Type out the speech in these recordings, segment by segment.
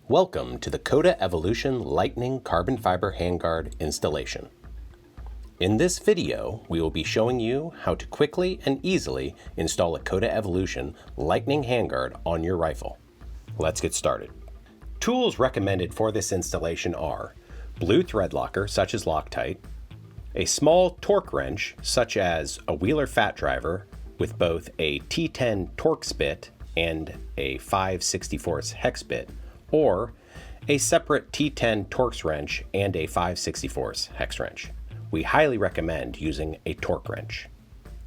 Welcome to the Coda Evolution Lightning Carbon Fiber Handguard installation. In this video, we will be showing you how to quickly and easily install a Coda Evolution Lightning Handguard on your rifle. Let's get started. Tools recommended for this installation are blue thread locker such as Loctite, a small torque wrench such as a Wheeler fat driver with both a T-10 Torx bit and a 5/64 hex bit, or a separate T-10 Torx wrench and a 5/64 hex wrench. We highly recommend using a torque wrench.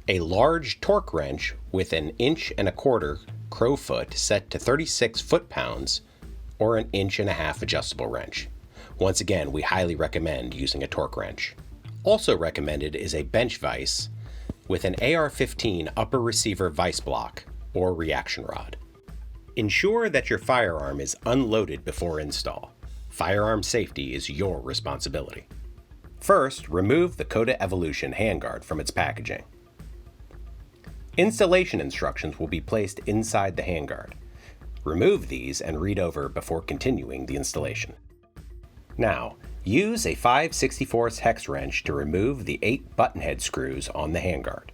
A large torque wrench with an 1.25" crow foot set to 36 foot-pounds or an 1.5" adjustable wrench. Once again, we highly recommend using a torque wrench. Also recommended is a bench vise with an AR-15 upper receiver vise block or reaction rod. Ensure that your firearm is unloaded before install. Firearm safety is your responsibility. First, remove the Coda Evolution handguard from its packaging. Installation instructions will be placed inside the handguard. Remove these and read over before continuing the installation. Now, use a 5/64 hex wrench to remove the 8 button head screws on the handguard.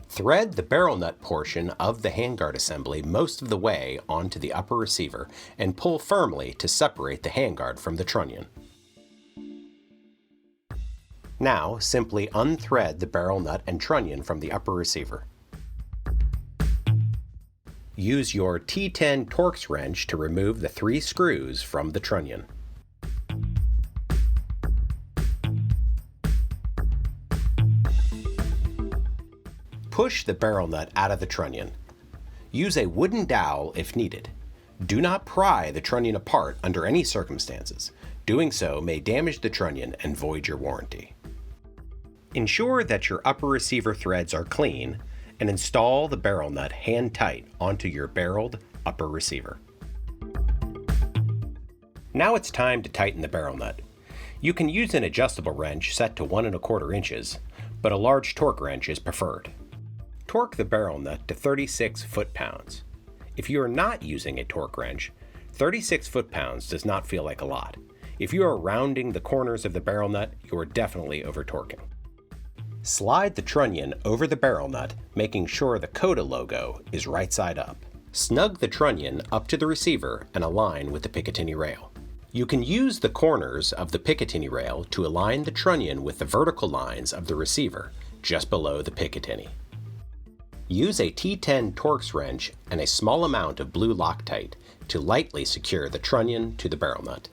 Thread the barrel nut portion of the handguard assembly most of the way onto the upper receiver and pull firmly to separate the handguard from the trunnion. Now, simply unthread the barrel nut and trunnion from the upper receiver. Use your T-10 Torx wrench to remove the 3 screws from the trunnion. Push the barrel nut out of the trunnion. Use a wooden dowel if needed. Do not pry the trunnion apart under any circumstances. Doing so may damage the trunnion and void your warranty. Ensure that your upper receiver threads are clean and install the barrel nut hand tight onto your barreled upper receiver. Now it's time to tighten the barrel nut. You can use an adjustable wrench set to 1.25 inches, but a large torque wrench is preferred. Torque the barrel nut to 36 foot-pounds. If you are not using a torque wrench, 36 foot-pounds does not feel like a lot. If you are rounding the corners of the barrel nut, you are definitely over-torquing. Slide the trunnion over the barrel nut, making sure the Coda logo is right side up. Snug the trunnion up to the receiver and align with the Picatinny rail. You can use the corners of the Picatinny rail to align the trunnion with the vertical lines of the receiver just below the Picatinny. Use a T-10 Torx wrench and a small amount of blue Loctite to lightly secure the trunnion to the barrel nut.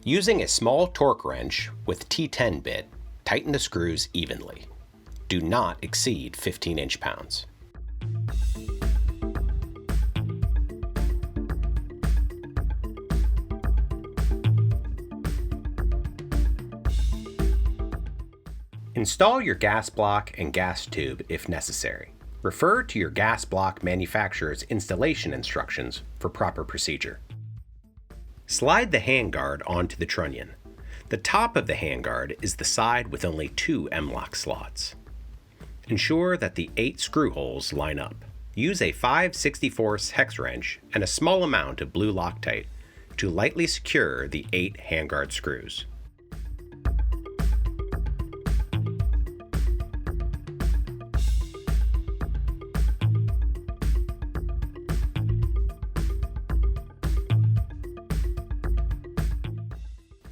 Using a small torque wrench with T-10 bit, tighten the screws evenly. Do not exceed 15 inch-pounds. Install your gas block and gas tube if necessary. Refer to your gas block manufacturer's installation instructions for proper procedure. Slide the handguard onto the trunnion. The top of the handguard is the side with only 2 M-lock slots. Ensure that the 8 screw holes line up. Use a 5/64 hex wrench and a small amount of blue Loctite to lightly secure the 8 handguard screws.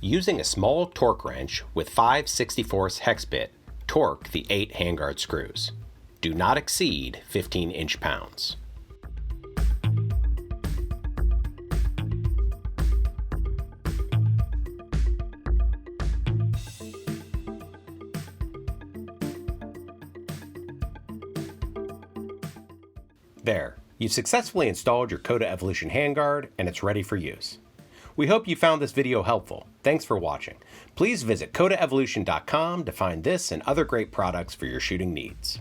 Using a small torque wrench with 5/64 hex bit, torque the 8 handguard screws. Do not exceed 15 inch-pounds. There, you've successfully installed your Coda Evolution handguard and it's ready for use. We hope you found this video helpful. Thanks for watching. Please visit codaevolution.com to find this and other great products for your shooting needs.